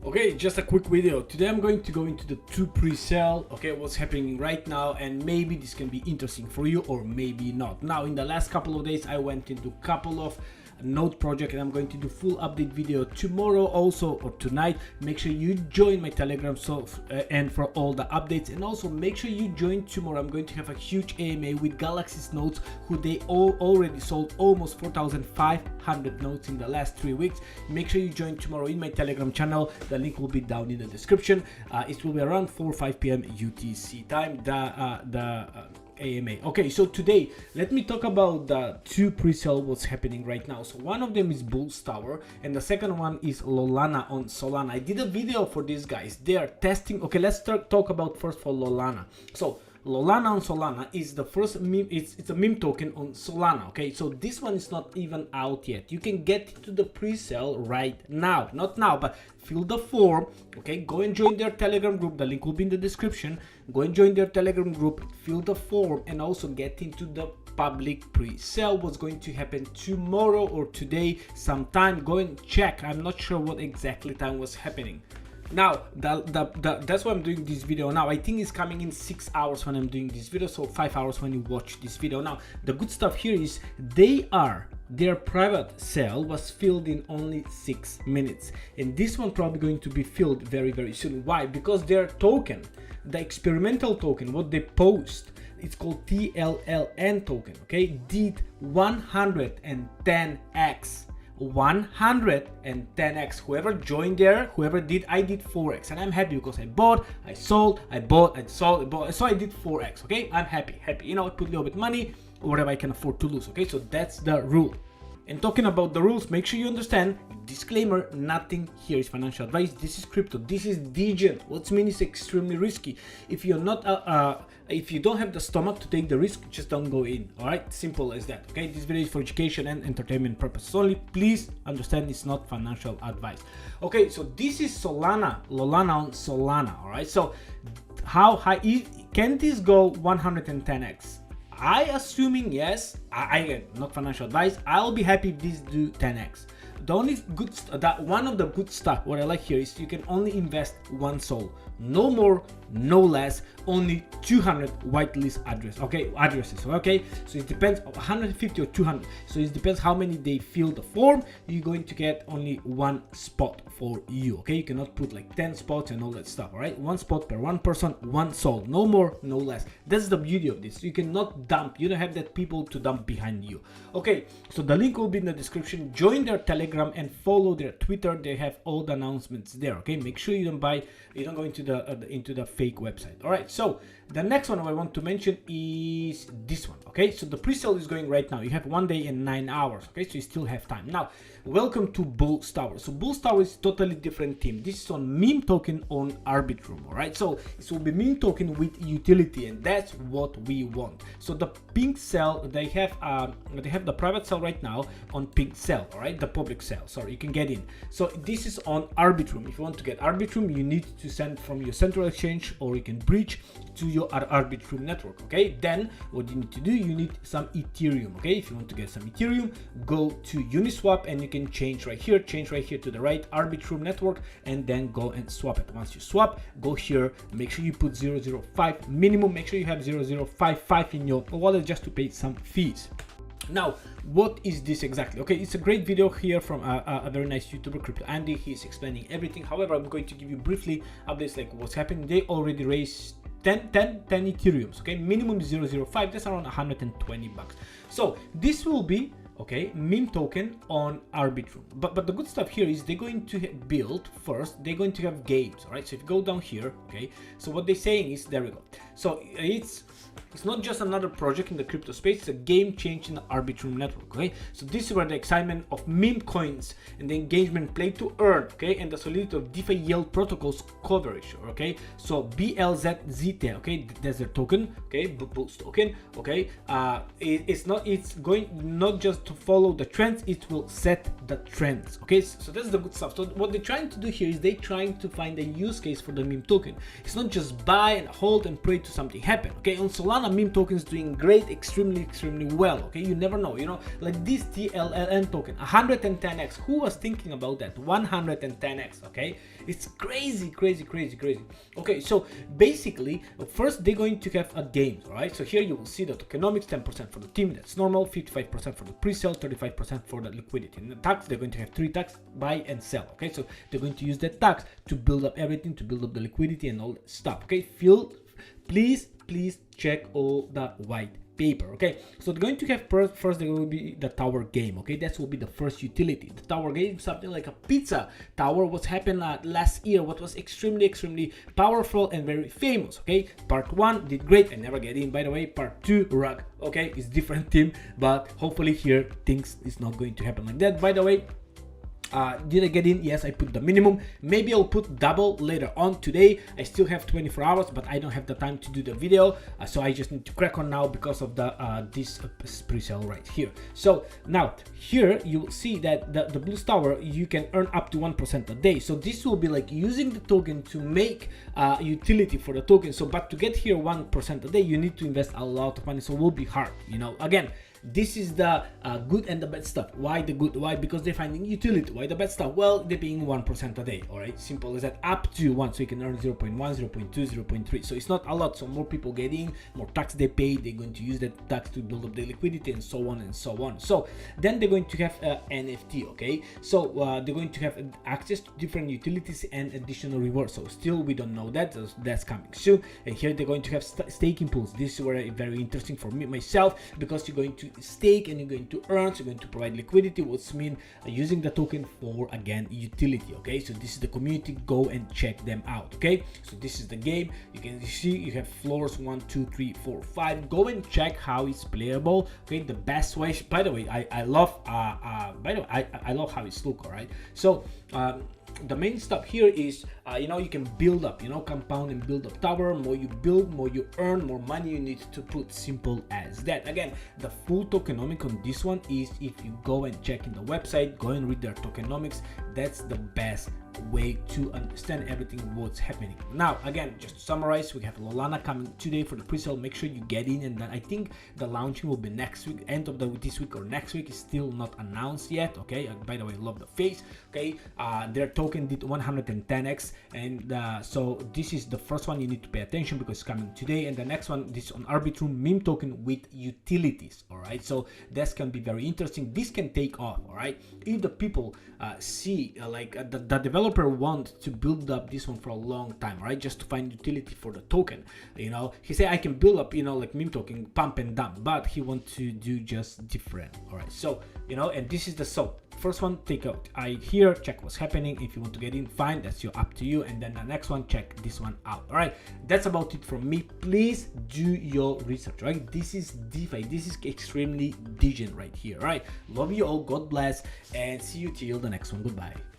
Okay, just a quick video. Today I'm going to go into the two pre-sale, okay, what's happening right now, and maybe this can be interesting for you or maybe not. Now, in the last couple of days, I went into a couple of node project and I'm going to do full update video tomorrow also or tonight. Make sure you join my Telegram and for all the updates, and also make sure you join tomorrow. I'm going to have a huge AMA with Galaxy's nodes, who they already sold almost 4,500 nodes in the last 3 weeks. Make sure you join tomorrow in my Telegram channel. The link will be down in the description. It will be around 4 or 5 p.m. UTC time, AMA. Okay, so today let me talk about the two pre-sale what's happening right now. So one of them is Bullz Tower and the second one is Lolana on Solana. I did a video for these guys. They are testing. Okay, let's talk about first for Lolana. So Lolana on Solana is the first meme. It's a meme token on Solana. Okay, so this one is not even out yet. You can get to the pre-sale right now, not now, but fill the form. Okay, go and join their Telegram group. The link will be in the description. Go and join their Telegram group, fill the form, and also get into the public pre-sale. What's going to happen tomorrow or today sometime. Go and check. I'm not sure what exactly time was happening. Now that's why I'm doing this video now. I think it's coming in 6 hours when I'm doing this video, so 5 hours when you watch this video. Now the good stuff here is their private sale was filled in only 6 minutes, and this one probably going to be filled very soon. Why? Because their token, the experimental token, what they post, it's called TLLN token, okay, did 110x. 110x. Whoever joined there, whoever did, I did 4x, and I'm happy because I bought, I sold, I bought, I sold, I bought, so I did 4x. Okay, I'm happy. You know, I put a little bit money, whatever I can afford to lose. Okay, so that's the rule. And talking about the rules, make sure you understand, disclaimer, nothing here is financial advice. This is crypto, this is degen. What means it's extremely risky. If you're not if you don't have the stomach to take the risk, just don't go in. All right, simple as that. Okay, this video is for education and entertainment purposes only. Please understand, it's not financial advice. Okay, so this is Lolana on Solana. All right, so how high can this go? 110x. I assuming yes. I not financial advice. I'll be happy if this do 10x. The only good one of the good stuff what I like here is you can only invest one soul, no more, no less, only 200 whitelist addresses. Okay, so it depends on 150 or 200, so it depends how many they fill the form. You're going to get only one spot for you. Okay, you cannot put like 10 spots and all that stuff. All right, one spot per one person, one soul, no more, no less. That's the beauty of this. You cannot dump, you don't have that people to dump behind you. Okay, so the link will be in the description. Join their Telegram and follow their Twitter. They have all the announcements there. Okay, make sure you don't go into the fake website. All right, so the next one I want to mention is this one. Okay, so the pre-sale is going right now. You have 1 day and 9 hours. Okay, so you still have time. Now welcome to Bullz Tower. So Bullz Tower is totally different team. This is on meme token on Arbitrum. All right, so it will be meme token with utility, and that's what we want. So the pink cell, they have the private cell right now on pink cell. All right, the public cell, sorry, you can get in. So this is on Arbitrum. If you want to get Arbitrum, you need to send from your central exchange, or you can bridge to your Arbitrum network. Okay, then what you need to do, you need some Ethereum. Okay, if you want to get some Ethereum, go to Uniswap and you can change right here to the right Arbitrum network, and then go and swap it. Once you swap, go here, make sure you put 0.005 minimum, make sure you have 0.055 in your wallet just to pay some fees. Now, what is this exactly? Okay, it's a great video here from a very nice YouTuber, Crypto Andy. He's explaining everything. However, I'm going to give you briefly updates like what's happening. They already raised 10 Ethereums. Okay, minimum 0.05. That's around 120 bucks. So this will be, okay, meme token on Arbitrum. But the good stuff here is they're going to build first. They're going to have games. All right, so if you go down here, okay, so what they're saying is, there we go. So it's not just another project in the crypto space, it's a game change in the Arbitrum network. Okay, so this is where the excitement of meme coins and the engagement play to earn, okay, and the solidity of DeFi yield protocols coverage. Okay, so BLZZT, okay, that's their token. Okay, Bullz token. Okay, it's going not just to follow the trends, it will set the trends. Okay, so that's the good stuff. So what they're trying to do here is they're trying to find a use case for the meme token. It's not just buy and hold and pray to something happen. Okay, on Solana, meme token is doing great, extremely well. Okay, you never know, you know, like this TLLN token, 110x. Who was thinking about that? 110x. Okay, it's crazy. Okay, so basically first they're going to have a game. All right, so here you will see the tokenomics, 10% for the team, that's normal, 55% for the pre-sale, 35% for the liquidity. And the tax, they're going to have 3 tax, buy and sell. Okay, so they're going to use that tax to build up everything, to build up the liquidity and all that stuff. Okay, please check all the white paper. Okay, so they're going to have first there will be the tower game. Okay, that will be the first utility. The tower game, something like a pizza tower, what happened last year, what was extremely powerful and very famous. Okay, part 1 did great, I never get in, by the way. Part 2 rug. Okay, it's different team, but hopefully here things is not going to happen like that. By the way, did I get in? Yes, I put the minimum. Maybe I'll put double later on today. I still have 24 hours, but I don't have the time to do the video, so I just need to crack on now because of the this pre-sale right here. So now here you will see that the Bullz tower, you can earn up to 1% a day. So this will be like using the token to make utility for the token. So but to get here 1% a day, you need to invest a lot of money, so it will be hard, you know. Again, this is the good and the bad stuff. Why the good? Why? Because they're finding utility. Why the bad stuff? Well, they're paying 1% a day. All right, simple as that. Up to 1, so you can earn 0.1, 0.2, 0.3. So it's not a lot. So more people get in, more tax they pay. They're going to use that tax to build up the liquidity and so on and so on. So then they're going to have NFT. Okay, so they're going to have access to different utilities and additional rewards. So still we don't know that. That's coming soon. And here they're going to have staking pools. This is very interesting for me myself, because you're going to stake and you're going to earn, so you're going to provide liquidity, which means using the token for, again, utility. Okay, so this is the community, go and check them out. Okay, so this is the game. You can see you have floors 1, 2, 3, 4, 5. Go and check how it's playable. Okay, the best way, by the way, I love I love how it's look. All right, so the main stuff here is you know, you can build up, you know, compound and build up tower. More you build, more you earn, more money you need to put. Simple as that. Again, the full tokenomic on this one is, if you go and check in the website, go and read their tokenomics. That's the best way to understand everything what's happening. Now again, just to summarize, we have Lolana coming today for the pre-sale. Make sure you get in, and then I think the launching will be next week, end of this week or next week. Is still not announced yet. Okay, by the way, love the face. Okay, their token did 110x, and so this is the first one you need to pay attention because it's coming today. And the next one, this on Arbitrum meme token with utilities. All right, so this can be very interesting. This can take off. All right, if the people see like the developer want to build up this one for a long time, right, just to find utility for the token. You know, he said I can build up, you know, like meme token, pump and dump, but he wants to do just different. All right, so you know, and this is the first one, take out here, check what's happening. If you want to get in, fine, that's up to you. And then the next one, check this one out. All right, that's about it from me. Please do your research. Right, this is DeFi, this is extremely degen right here. All right, love you all, God bless, and see you till the next one. Goodbye.